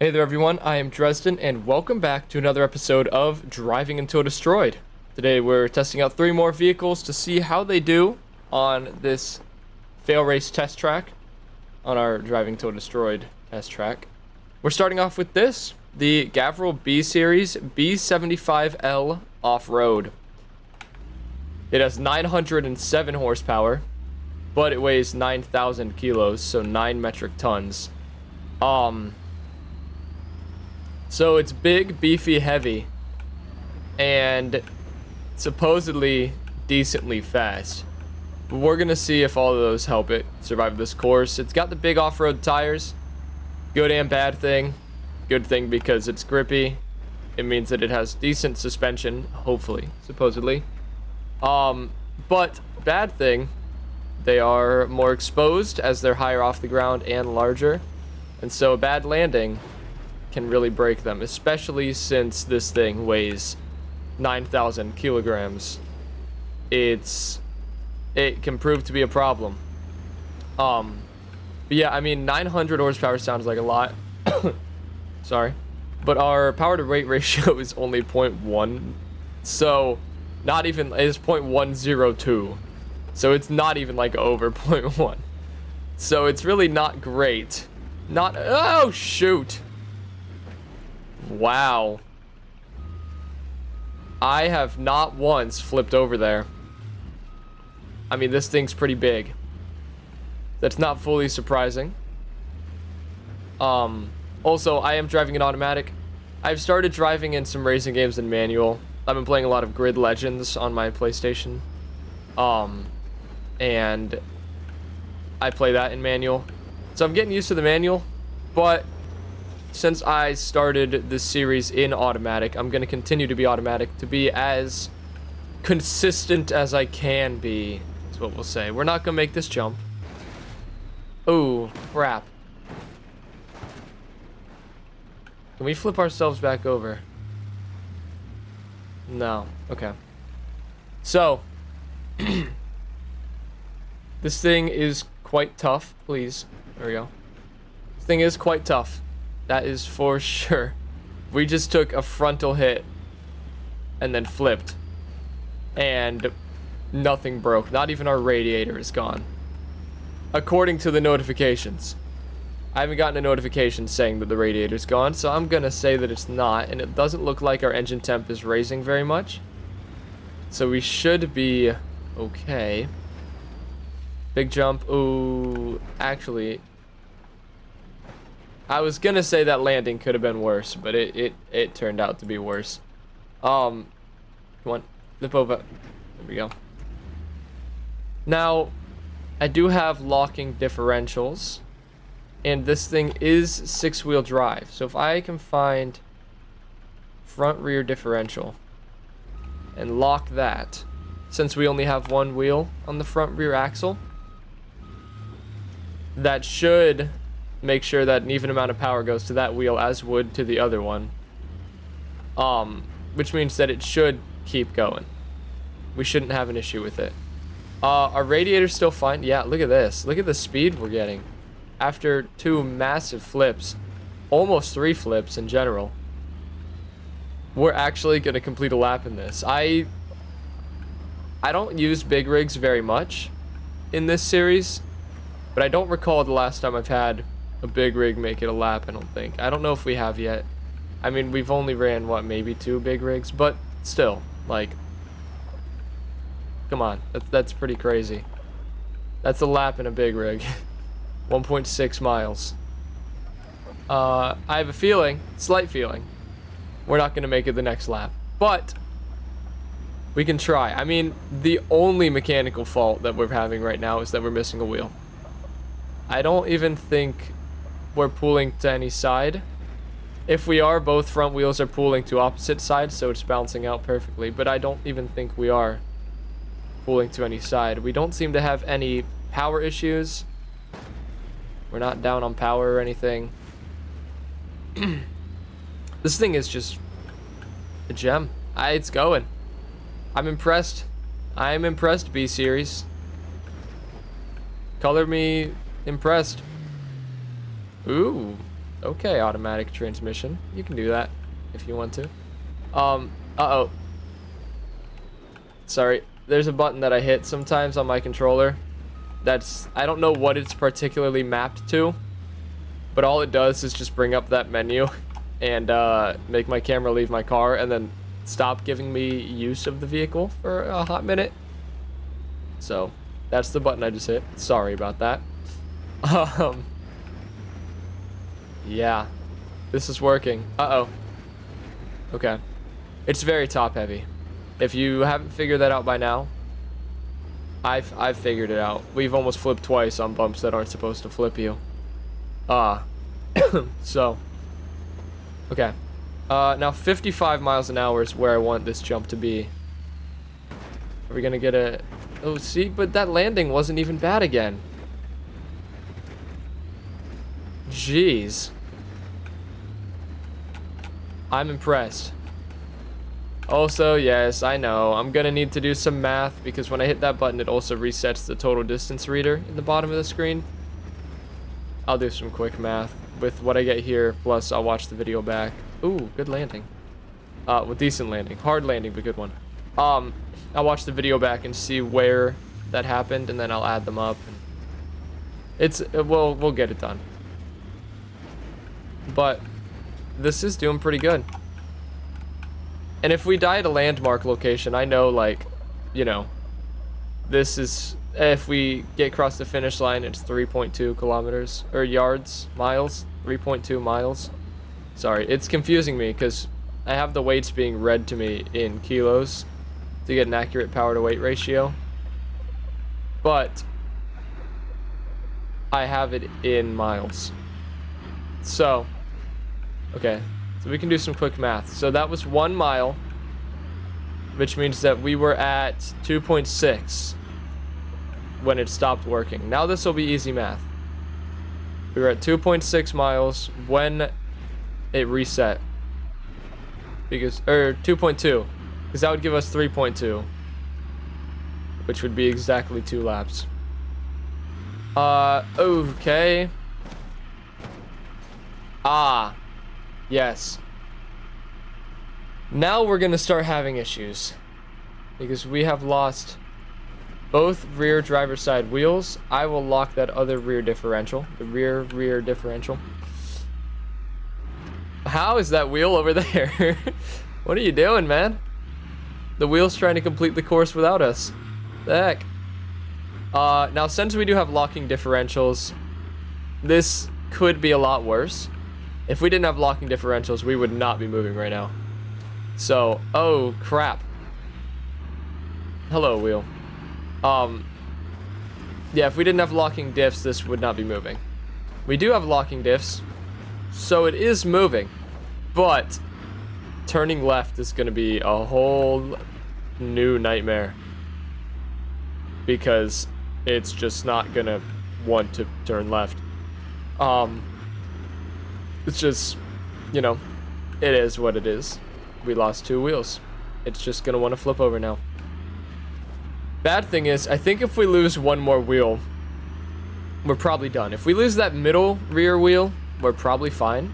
Hey there everyone, I am Dresden and welcome back to another episode of Driving Until Destroyed. Today we're testing out 3 more vehicles to see how they do on this FailRace Test Track, on our Driving Until Destroyed test track. We're starting off with this, the Gavril B Series B75L Off-Road. It has 907 horsepower, but it weighs 9,000 kilos, so 9 metric tons. So it's big, beefy, heavy, and supposedly decently fast. But we're gonna see if all of those help it survive this course. It's got the big off-road tires. Good and bad thing. Good thing because it's grippy. It means that it has decent suspension, hopefully, supposedly. But bad thing, they are more exposed as they're higher off the ground and larger. And so a bad landing can really break them, especially since this thing weighs 9,000 kilograms. It can prove to be a problem. But yeah, I mean, 900 horsepower sounds like a lot. Sorry. But our power to weight ratio is only 0.1. So, not even, it's 0.102. So it's not even like over 0.1. So it's really not great. Oh shoot. Wow. I have not once flipped over there. I mean, this thing's pretty big. That's not fully surprising. Also, I am driving in automatic. I've started driving in some racing games in manual. I've been playing a lot of Grid Legends on my PlayStation. And I play that in manual. So I'm getting used to the manual, but since I started this series in automatic, I'm going to continue to be automatic to be as consistent as I can be, is what we'll say. We're not going to make this jump. Oh, crap. Can we flip ourselves back over? No. Okay. So, this thing is quite tough. Please. There we go. This thing is quite tough. That is for sure. We just took a frontal hit and then flipped. And nothing broke. Not even our radiator is gone. According to the notifications. I haven't gotten a notification saying that the radiator's gone, so I'm gonna say that it's not. And it doesn't look like our engine temp is raising very much. So we should be okay. Big jump. Ooh, actually, I was gonna say that landing could have been worse, but it turned out to be worse. Come on, flip over. There we go. Now, I do have locking differentials, and this thing is 6-wheel drive. So if I can find front rear differential and lock that, since we only have one wheel on the front rear axle, that should make sure that an even amount of power goes to that wheel as would to the other one. Which means that it should keep going. We shouldn't have an issue with it. Our radiator's still fine. Yeah, look at this. Look at the speed we're getting. After 2 massive flips, almost 3 flips in general, we're actually going to complete a lap in this. I don't use big rigs very much in this series, but I don't recall the last time I've had a big rig make it a lap, I don't think. I don't know if we have yet. I mean, we've only ran, what, maybe 2 big rigs? But still, like, come on. That's pretty crazy. That's a lap in a big rig. 1.6 miles. I have a feeling, slight feeling, we're not going to make it the next lap. But we can try. I mean, the only mechanical fault that we're having right now is that we're missing a wheel. I don't even think we're pulling to any side. If we are, both front wheels are pulling to opposite sides, so it's balancing out perfectly. But I don't even think we are pulling to any side. We don't seem to have any power issues. We're not down on power or anything. This thing is just a gem. It's going. I'm impressed. I'm impressed, B Series. Color me impressed. Ooh, Okay, automatic transmission. You can do that if you want to. Uh-oh. Sorry. There's a button that I hit sometimes on my controller. I don't know what it's particularly mapped to, but all it does is just bring up that menu and make my camera leave my car and then stop giving me use of the vehicle for a hot minute. So that's the button I just hit. Sorry about that. Yeah, this is working. Uh-oh. Okay. It's very top heavy. If you haven't figured that out by now, I've figured it out. We've almost flipped twice on bumps that aren't supposed to flip you. So. Okay. Now 55 miles an hour is where I want this jump to be. Are we gonna get a... Oh, see? But that landing wasn't even bad again. Jeez. I'm impressed. Also, yes, I know. I'm gonna need to do some math because when I hit that button, it also resets the total distance reader in the bottom of the screen. I'll do some quick math with what I get here, plus I'll watch the video back. Ooh, good landing. Well, decent landing. Hard landing, but good one. I'll watch the video back and see where that happened, and then I'll add them up. We'll get it done. But this is doing pretty good. And if we die at a landmark location, I know, like, you know, this is, if we get across the finish line, it's 3.2 kilometers, or miles, 3.2 miles. Sorry, it's confusing me because I have the weights being read to me in kilos to get an accurate power to weight ratio. But I have it in miles. So, okay. So we can do some quick math. So that was 1 mile, which means that we were at 2.6 when it stopped working. Now this will be easy math. We were at 2.6 miles when it reset. Or 2.2, because that would give us 3.2, which would be exactly 2 laps. Okay. Yes. Now we're gonna start having issues because we have lost both rear driver's side wheels. I will lock that other rear differential, the rear differential. How is that wheel over there? What are you doing, man? The wheel's trying to complete the course without us. The heck? Now since we do have locking differentials, this could be a lot worse. If we didn't have locking differentials, we would not be moving right now. So, oh crap. Hello, wheel. Yeah, if we didn't have locking diffs, this would not be moving. We do have locking diffs, so it is moving. But turning left is going to be a whole new nightmare. Because it's just not going to want to turn left. It's just, you know, it is what it is. We lost 2 wheels. It's just gonna want to flip over now. Bad thing is, I think if we lose 1 more wheel, we're probably done. If we lose that middle rear wheel, we're probably fine.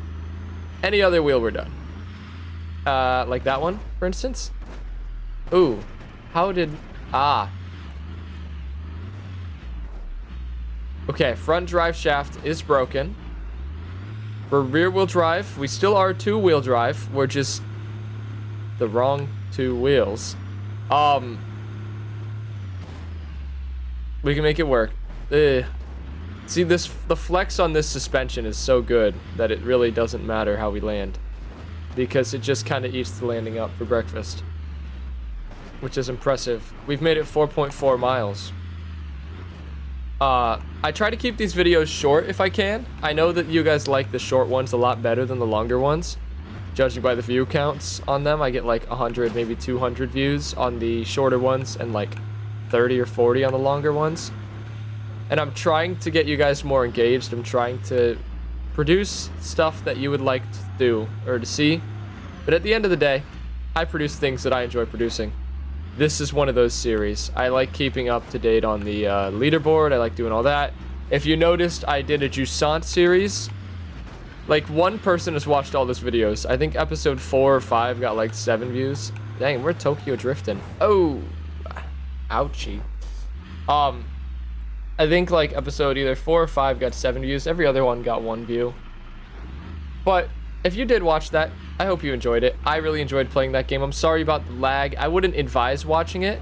Any other wheel, we're done. Like that one, for instance. Ooh, how did... Okay, front drive shaft is broken. For rear wheel drive, we still are 2-wheel drive. We're just the wrong 2 wheels. We can make it work. See, the flex on this suspension is so good that it really doesn't matter how we land, because it just kind of eats the landing up for breakfast, which is impressive. We've made it 4.4 miles. I try to keep these videos short if I can. I know that you guys like the short ones a lot better than the longer ones. Judging by the view counts on them, I get like 100, maybe 200 views on the shorter ones and like 30 or 40 on the longer ones. And I'm trying to get you guys more engaged. I'm trying to produce stuff that you would like to do or to see. But at the end of the day, I produce things that I enjoy producing. This is one of those series. I like keeping up to date on the leaderboard. I like doing all that. If you noticed, I did a Jusant series Like, one person has watched all those videos. I think episode 4 or 5 got like 7 views. Dang, we're Tokyo drifting. Oh, ouchie. I think like episode either 4 or 5 got 7 views. Every other one got 1 view. But if you did watch that, I hope you enjoyed it. I really enjoyed playing that game. I'm sorry about the lag. I wouldn't advise watching it.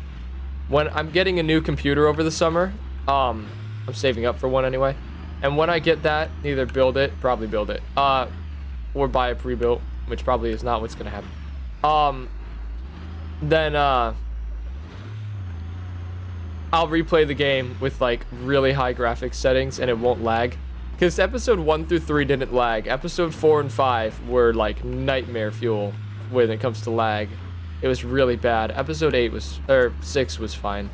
When I'm getting a new computer over the summer, I'm saving up for one anyway. And when I get that, either probably build it, or buy a pre-built, which probably is not what's gonna happen. Then I'll replay the game with like really high graphics settings and it won't lag. Because episode 1 through 3 didn't lag. Episode 4 and 5 were like nightmare fuel when it comes to lag. It was really bad. Episode 6 was fine.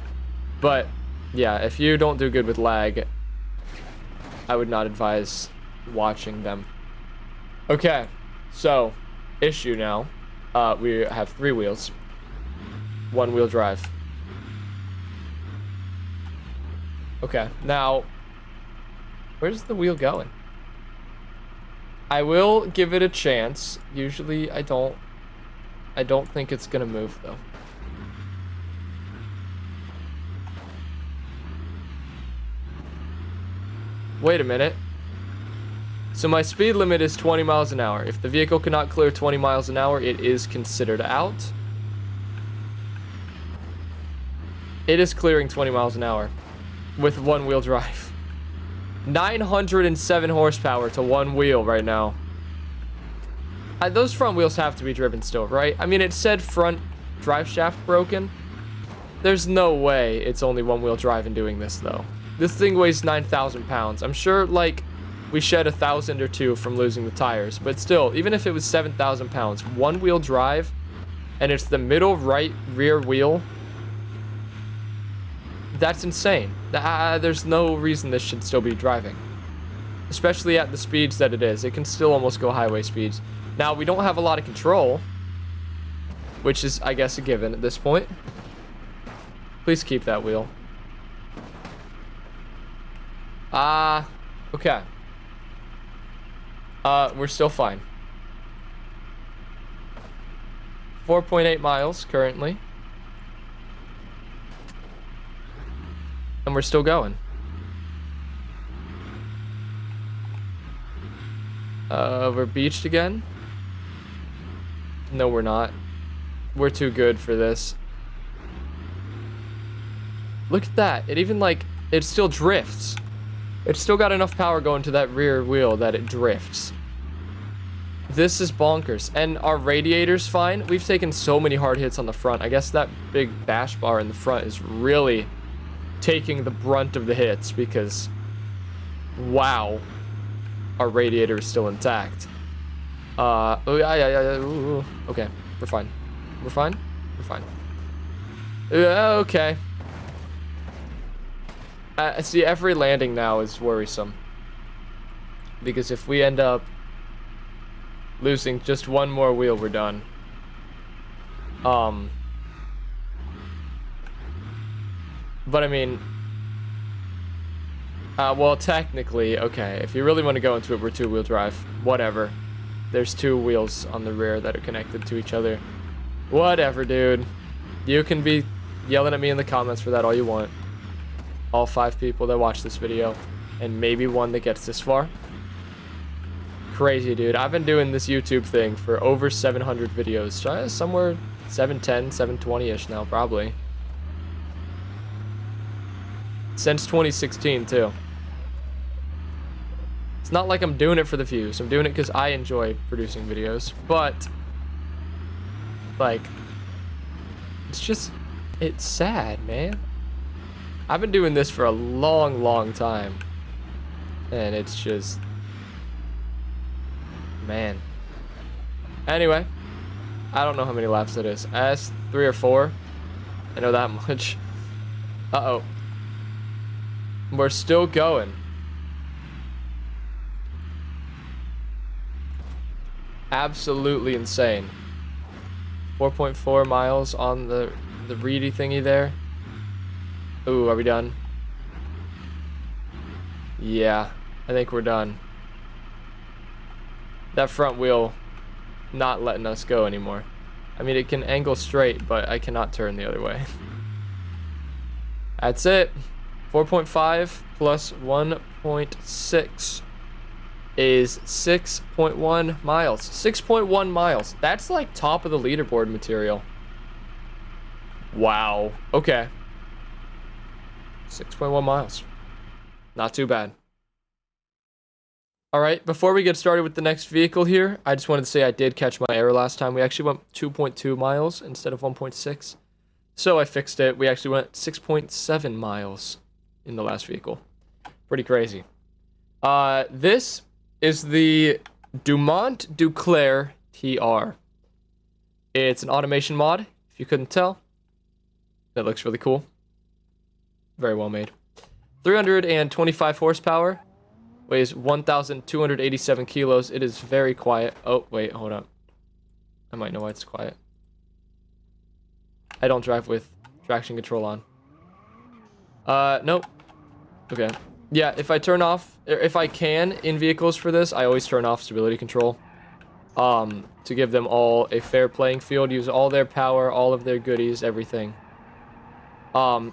But yeah, if you don't do good with lag, I would not advise watching them. Okay, so issue now. We have 3 wheels, 1-wheel drive. Okay, now where's the wheel going? I will give it a chance. Usually I don't think it's gonna move though. Wait a minute. So my speed limit is 20 miles an hour. If the vehicle cannot clear 20 miles an hour, it is considered out. It is clearing 20 miles an hour with 1-wheel drive. 907 horsepower to 1 wheel right now. Those front wheels have to be driven still, right? I mean, it said front drive shaft broken. There's no way it's only 1-wheel drive in doing this though. This thing weighs 9,000 pounds. I'm sure, like, we shed 1,000 or 2 from losing the tires. But still, even if it was 7,000 pounds, 1-wheel drive, and it's the middle right rear wheel, that's insane. There's no reason this should still be driving. Especially at the speeds that it is. It can still almost go highway speeds. Now, we don't have a lot of control, which is, I guess, a given at this point. Please keep that wheel. Okay. We're still fine. 4.8 miles currently. And we're still going. We're beached again? No, we're not. We're too good for this. Look at that. It even, like, it still drifts. It's still got enough power going to that rear wheel that it drifts. This is bonkers. And our radiator's fine. We've taken so many hard hits on the front. I guess that big bash bar in the front is really taking the brunt of the hits because, wow, our radiator is still intact. Okay, we're fine. We're fine? We're fine. Okay. See, every landing now is worrisome. Because if we end up losing just 1 more wheel, we're done. But I mean, well, technically, okay, if you really want to go into it, we're 2-wheel drive. Whatever. There's 2 wheels on the rear that are connected to each other. Whatever, dude. You can be yelling at me in the comments for that all you want. All 5 people that watch this video, and maybe 1 that gets this far. Crazy, dude. I've been doing this YouTube thing for over 700 videos. Somewhere 710, 720-ish now, probably. Since 2016, too. It's not like I'm doing it for the views. I'm doing it because I enjoy producing videos. But, like, it's sad, man. I've been doing this for a long, long time. And it's just, man. Anyway, I don't know how many laps it is. That's 3 or 4. I know that much. Uh-oh. We're still going. Absolutely insane. 4.4 miles on the reedy thingy there. Ooh, are we done? Yeah, I think we're done. That front wheel not letting us go anymore. I mean, it can angle straight, but I cannot turn the other way. That's it. 4.5 plus 1.6 is 6.1 miles. 6.1 miles. That's like top of the leaderboard material. Wow. Okay. 6.1 miles. Not too bad. All right, before we get started with the next vehicle here, I just wanted to say I did catch my error last time. We actually went 2.2 miles instead of 1.6. So I fixed it. We actually went 6.7 miles in the last vehicle. Pretty crazy. This is the Dumont Duclair TR. It's an automation mod, if you couldn't tell. That looks really cool. Very well made. 325 horsepower. Weighs 1,287 kilos. It is very quiet. Oh, wait, hold up. I might know why it's quiet. I don't drive with traction control on. Nope. Okay. Yeah, if I turn off, if I can in vehicles for this, I always turn off stability control. To give them all a fair playing field, use all their power, all of their goodies, everything.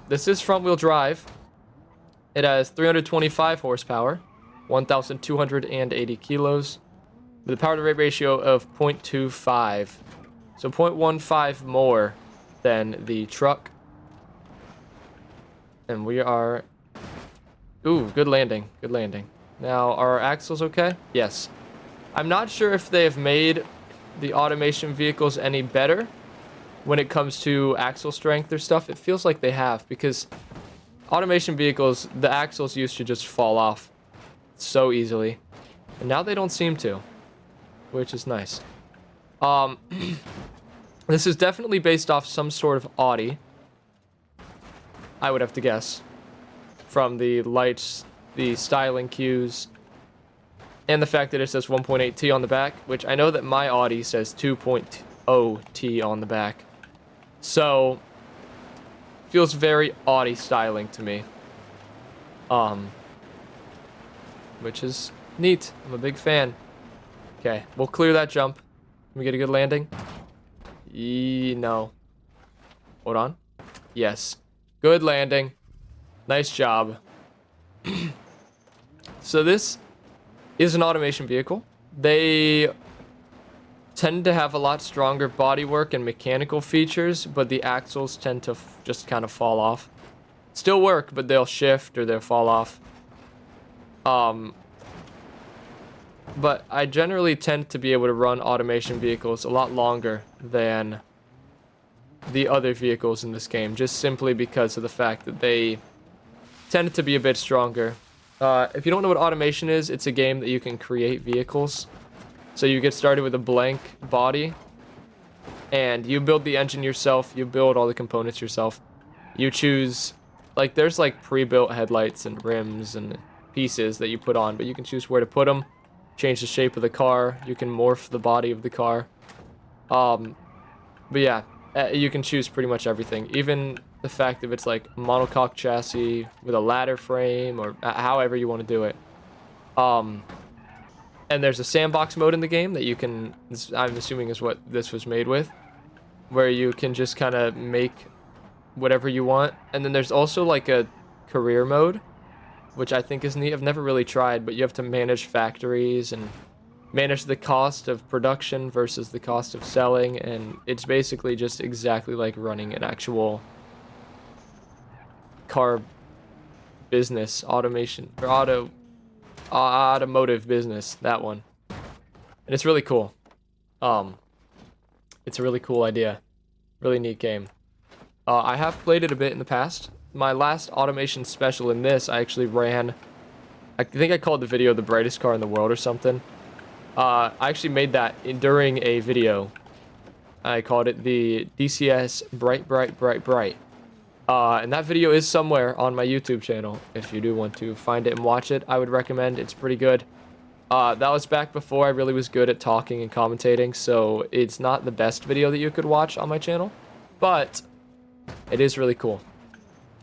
This is front wheel drive. It has 325 horsepower, 1,280 kilos, with a power to weight ratio of 0.25. So 0.15 more than the truck. And we are... Ooh, good landing. Good landing. Now, are our axles okay? Yes. I'm not sure if they have made the automation vehicles any better when it comes to axle strength or stuff. It feels like they have, because automation vehicles, the axles used to just fall off so easily. And now they don't seem to, which is nice. This is definitely based off some sort of Audi, I would have to guess, from the lights, the styling cues, and the fact that it says 1.8T on the back, which I know that my Audi says 2.0T on the back. So, feels very Audi styling to me. Which is neat. I'm a big fan. Okay, we'll clear that jump. Can we get a good landing? No. Hold on. Yes. Good landing. Nice job. So this is an automation vehicle. They tend to have a lot stronger bodywork and mechanical features, but the axles tend to just kind of fall off. Still work, but they'll shift or they'll fall off. But I generally tend to be able to run automation vehicles a lot longer than the other vehicles in this game, just simply because of the fact that they tend to be a bit stronger. If you don't know what automation is, it's a game that you can create vehicles. So you get started with a blank body, and you build the engine yourself, you build all the components yourself. You choose, like, there's like pre-built headlights and rims and pieces that you put on, but you can choose where to put them, change the shape of the car, you can morph the body of the car. But yeah, you can choose pretty much everything, even the fact if it's like monocoque chassis with a ladder frame, or however you want to do it. And there's a sandbox mode in the game that you can, I'm assuming is what this was made with, where you can just kind of make whatever you want. And then there's also like a career mode, which I think is neat. I've never really tried, but you have to manage factories and manage the cost of production versus the cost of selling, and it's basically just exactly like running an actual car business, automation, or automotive business, that one. And it's really cool. It's a really cool idea. Really neat game. I have played it a bit in the past. My last automation special in this, I actually ran, I think I called the video the brightest car in the world or something. I actually made that during a video. I called it the DCS Bright, Bright, Bright, Bright. And that video is somewhere on my YouTube channel. If you do want to find it and watch it, I would recommend. It's pretty good. That was back before I really was good at talking and commentating, so it's not the best video that you could watch on my channel, but it is really cool.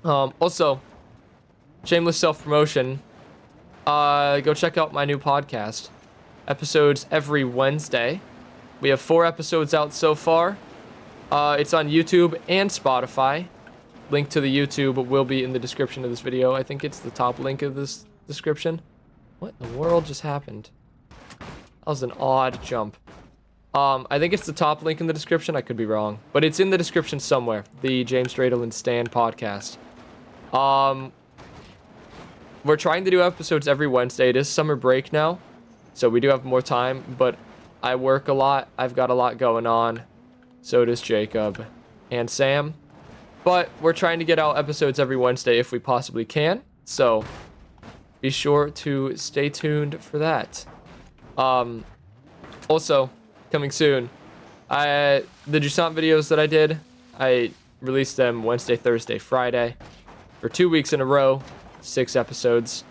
Also, shameless self-promotion, go check out my new podcast. episodes every Wednesday. We have 4 episodes out so far. It's on YouTube and Spotify. Link to the YouTube will be in the description of this video. I think it's the top link of this description. What in the world just happened? That was an odd jump. I think it's the top link in the description. I could be wrong, but it's in the description somewhere. The James Stradle and Stan podcast. We're trying to do episodes every Wednesday. It is summer break now, so we do have more time, but I work a lot. I've got a lot going on. So does Jacob and Sam. But we're trying to get out episodes every Wednesday if we possibly can. So be sure to stay tuned for that. Also, coming soon, the Jusant videos that I did, I released them Wednesday, Thursday, Friday for 2 weeks in a row, 6 episodes.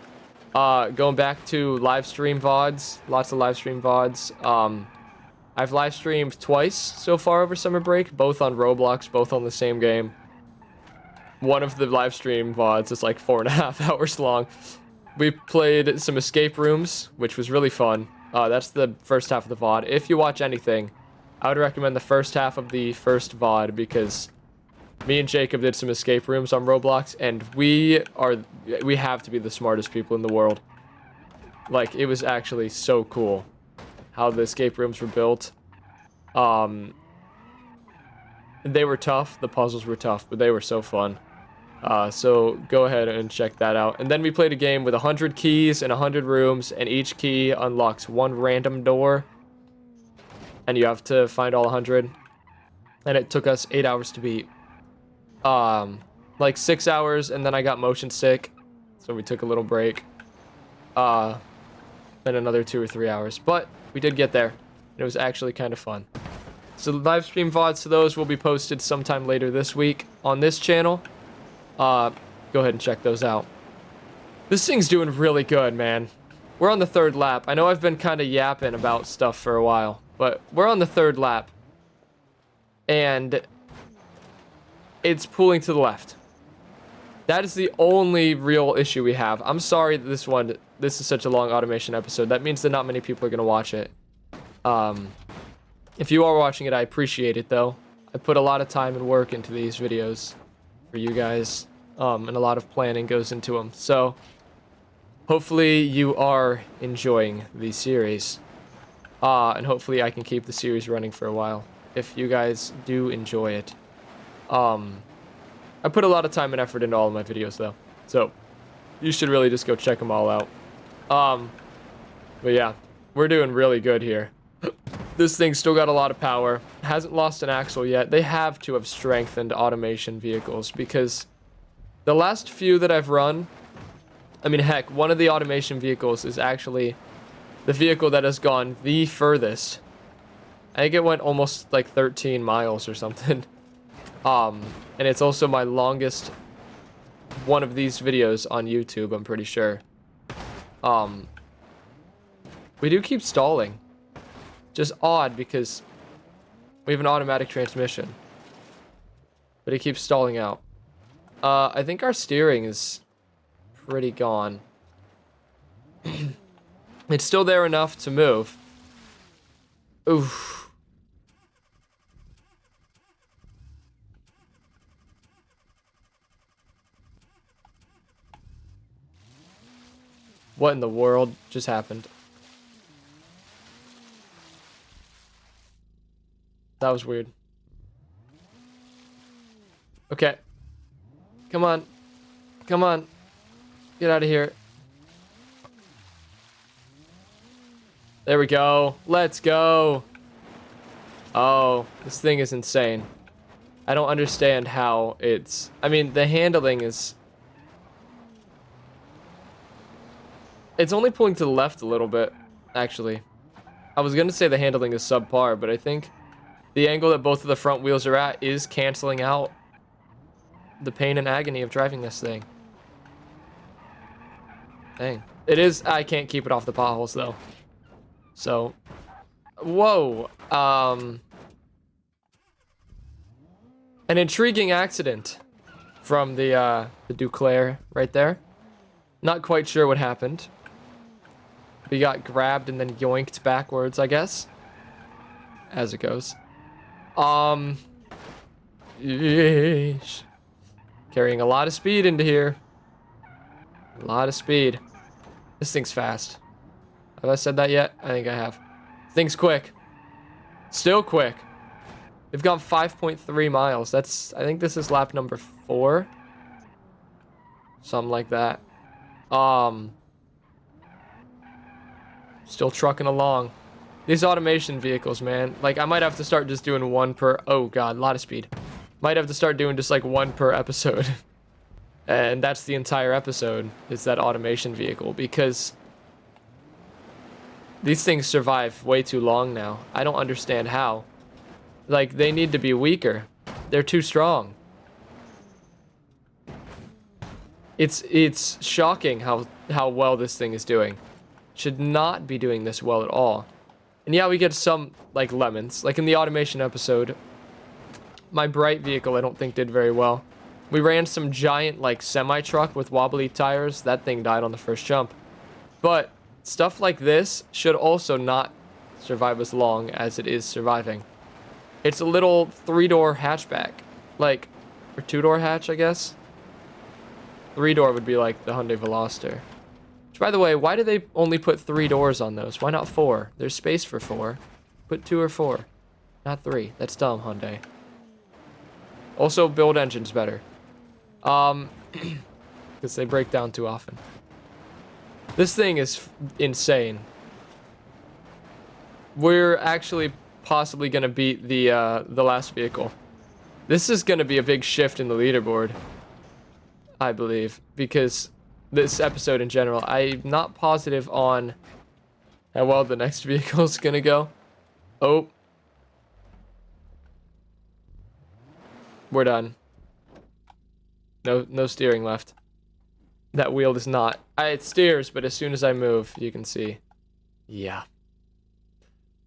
Going back to live stream VODs, lots of live stream VODs. I've live streamed twice so far over summer break, both on Roblox, both on the same game. One of the live stream VODs is like 4.5 hours long. We played some escape rooms, which was really fun. That's the first half of the VOD. If you watch anything, I would recommend the first half of the first VOD because me and Jacob did some escape rooms on Roblox, and we have to be the smartest people in the world. Like, it was actually so cool how the escape rooms were built. They were tough. The puzzles were tough, but they were so fun. So go ahead and check that out. And then we played a game with 100 keys and 100 rooms, and each key unlocks one random door. And you have to find all 100. And it took us 8 hours to beat. Like 6 hours, and then I got motion sick, so we took a little break. Then another 2 or 3 hours. But we did get there. It was actually kind of fun. So the live stream VODs to those will be posted sometime later this week on this channel. Go ahead and check those out. This thing's doing really good, man. We're on the 3rd lap. I know I've been kind of yapping about stuff for a while, but we're on the 3rd lap. And it's pulling to the left. That is the only real issue we have. I'm sorry that this is such a long automation episode. That means that not many people are going to watch it. If you are watching it, I appreciate it, though. I put a lot of time and work into these videos for you guys, and a lot of planning goes into them. So, hopefully you are enjoying the series, and hopefully I can keep the series running for a while, if you guys do enjoy it. I put a lot of time and effort into all of my videos, though, so you should really just go check them all out. But yeah, we're doing really good here. This thing's still got a lot of power. Hasn't lost an axle yet. They have to have strengthened automation vehicles because the last few that I've run, I mean, heck, one of the automation vehicles is actually the vehicle that has gone the furthest. I think it went almost like 13 miles or something. And it's also my longest one of these videos on YouTube, I'm pretty sure. We do keep stalling. Just odd because we have an automatic transmission. But it keeps stalling out. I think our steering is pretty gone. It's still there enough to move. Oof. What in the world just happened? That was weird. Okay. Come on. Come on. Get out of here. There we go. Let's go. Oh, this thing is insane. I don't understand how it's... I mean, the handling is... It's only pulling to the left a little bit, actually. I was going to say the handling is subpar, but I think the angle that both of the front wheels are at is canceling out the pain and agony of driving this thing. Dang. It is... I can't keep it off the potholes, though. So... Whoa. An intriguing accident from the Duclair right there. Not quite sure what happened. We got grabbed and then yoinked backwards, I guess. As it goes. Yeesh. Carrying a lot of speed into here. A lot of speed. This thing's fast. Have I said that yet? I think I have. This thing's quick. Still quick. They've gone 5.3 miles. I think this is lap number 4. Something like that. Still trucking along. These automation vehicles, man. Like, I might have to start just doing one per... Oh, God. A lot of speed. Might have to start doing just, like, one per episode. And that's the entire episode, is that automation vehicle. Because these things survive way too long now. I don't understand how. Like, they need to be weaker. They're too strong. It's shocking how well this thing is doing. Should not be doing this well at all. And yeah, we get some, like, lemons. Like in the automation episode, my bright vehicle I don't think did very well. We ran some giant, like, semi-truck with wobbly tires. That thing died on the first jump. But stuff like this should also not survive as long as it is surviving. It's a little 3-door hatchback. Like, or 2-door hatch, I guess. 3-door would be like the Hyundai Veloster. Which, by the way, why do they only put 3 doors on those? Why not 4? There's space for 4. Put 2 or 4. Not 3. That's dumb, Hyundai. Also, build engines better. Because they break down too often. This thing is insane. We're actually possibly going to beat the last vehicle. This is going to be a big shift in the leaderboard, I believe, because this episode in general, I'm not positive on how well the next vehicle is going to go. Oh. We're done. No steering left. That wheel does not. It steers, but as soon as I move, you can see. Yeah.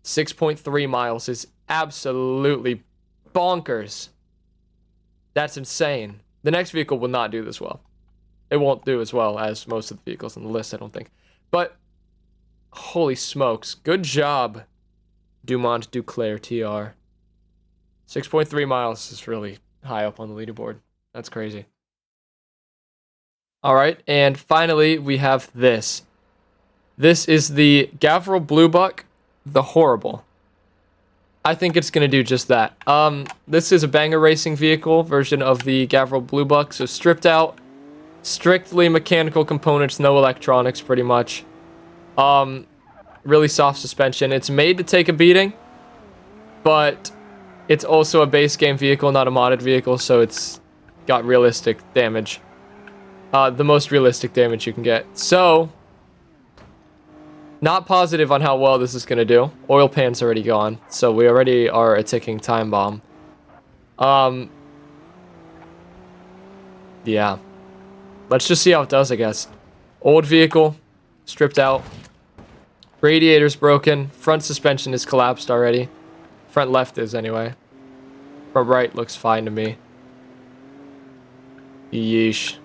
6.3 miles is absolutely bonkers. That's insane. The next vehicle will not do this well. It won't do as well as most of the vehicles on the list, I don't think. But, holy smokes. Good job, Dumont Duclair TR. 6.3 miles is really high up on the leaderboard. That's crazy. Alright, and finally, we have this. This is the Gavril Bluebuck, the Horrible. I think it's going to do just that. This is a banger racing vehicle version of the Gavril Bluebuck, so stripped out, strictly mechanical components, no electronics, pretty much. Really soft suspension. It's made to take a beating, but it's also a base game vehicle, not a modded vehicle, so it's got realistic damage. The most realistic damage you can get. So, not positive on how well this is going to do. Oil pan's already gone, so we already are a ticking time bomb. Yeah. Let's just see how it does, I guess. Old vehicle, stripped out. Radiator's broken. Front suspension is collapsed already. Front left is, anyway. Front right looks fine to me. Yeesh.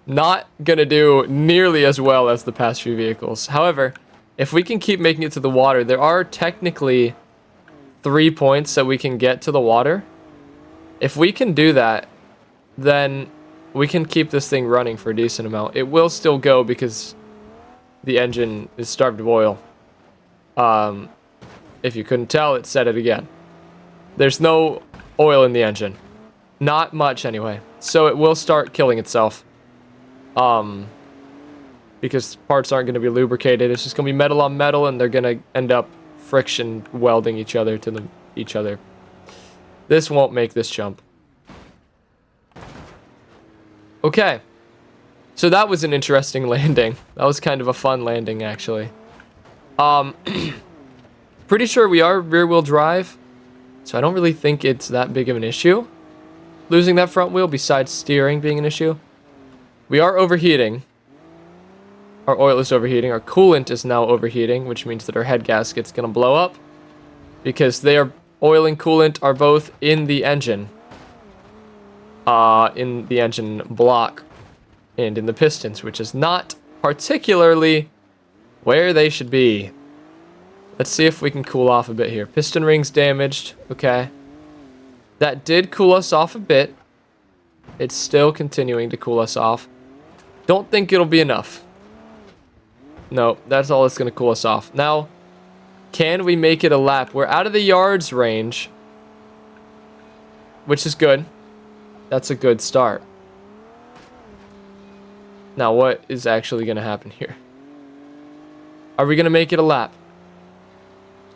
Not gonna do nearly as well as the past few vehicles. However, if we can keep making it to the water, there are technically 3 points that we can get to the water. If we can do that, then we can keep this thing running for a decent amount. It will still go because the engine is starved of oil. If you couldn't tell, it said it again. There's no oil in the engine. Not much, anyway. So it will start killing itself. Because parts aren't going to be lubricated. It's just going to be metal on metal, and they're going to end up friction welding each other to each other. This won't make this jump. Okay. So that was an interesting landing. That was kind of a fun landing, actually. Pretty sure we are rear-wheel drive, so I don't really think it's that big of an issue. Losing that front wheel, besides steering being an issue. We are overheating. Our oil is overheating. Our coolant is now overheating, which means that our head gasket's going to blow up. Because oil and coolant are both in the engine. In the engine block. And in the pistons, which is not particularly where they should be. Let's see if we can cool off a bit here. Piston ring's damaged. Okay. That did cool us off a bit. It's still continuing to cool us off. Don't think it'll be enough. No, that's all that's going to cool us off. Now, can we make it a lap? We're out of the yards range, which is good. That's a good start. Now, what is actually going to happen here? Are we going to make it a lap?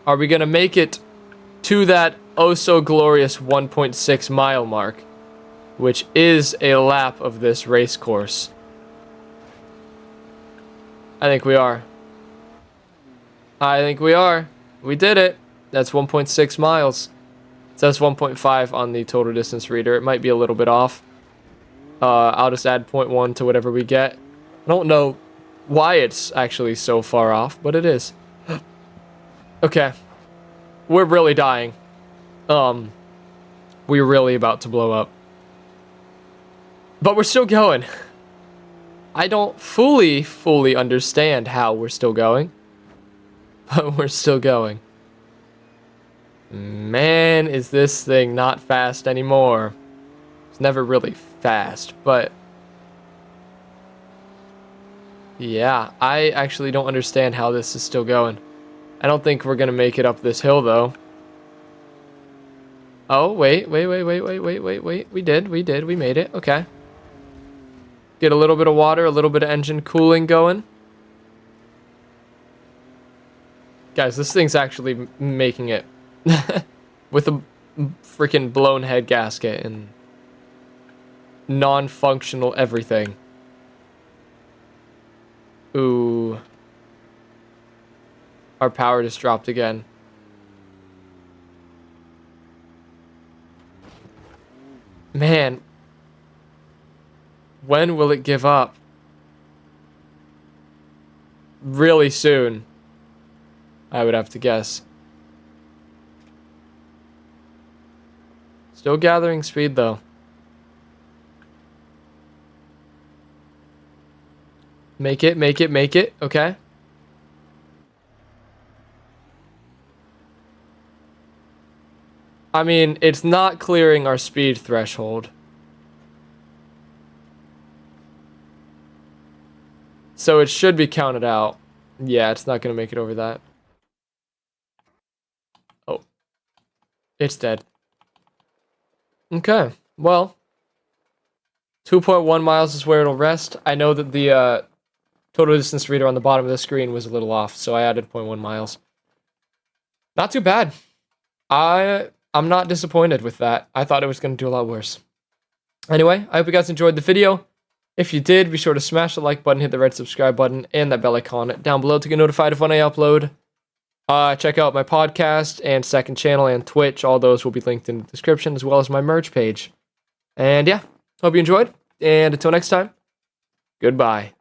Are we going to make it to that oh so glorious 1.6 mile mark, which is a lap of this race course? I think we are. I think we are. We did it. That's 1.6 miles. It says 1.5 on the total distance reader. It might be a little bit off. I'll just add 0.1 to whatever we get. I don't know why it's actually so far off, but it is. Okay. We're really dying. We're really about to blow up. But we're still going. I don't fully understand how we're still going. But we're still going. Man, is this thing not fast anymore. It's never really fast, but... yeah, I actually don't understand how this is still going. I don't think we're gonna make it up this hill, though. Oh, wait. We did. We made it. Okay. Get a little bit of water, a little bit of engine cooling going. Guys, this thing's actually making it. With a freaking blown head gasket and non-functional everything. Ooh. Our power just dropped again. Man. When will it give up? Really soon, I would have to guess. Still gathering speed, though. Make it. Okay. I mean, it's not clearing our speed threshold. So it should be counted out. Yeah, it's not going to make it over that. Oh. It's dead. Okay. Well. 2.1 miles is where it'll rest. I know that the total distance reader on the bottom of the screen was a little off, so I added 0.1 miles. Not too bad. I'm not disappointed with that. I thought it was going to do a lot worse. Anyway, I hope you guys enjoyed the video. If you did, be sure to smash the like button, hit the red subscribe button, and that bell icon down below to get notified of when I upload. Check out my podcast and second channel and Twitch. All those will be linked in the description, as well as my merch page. And yeah, hope you enjoyed. And until next time, goodbye.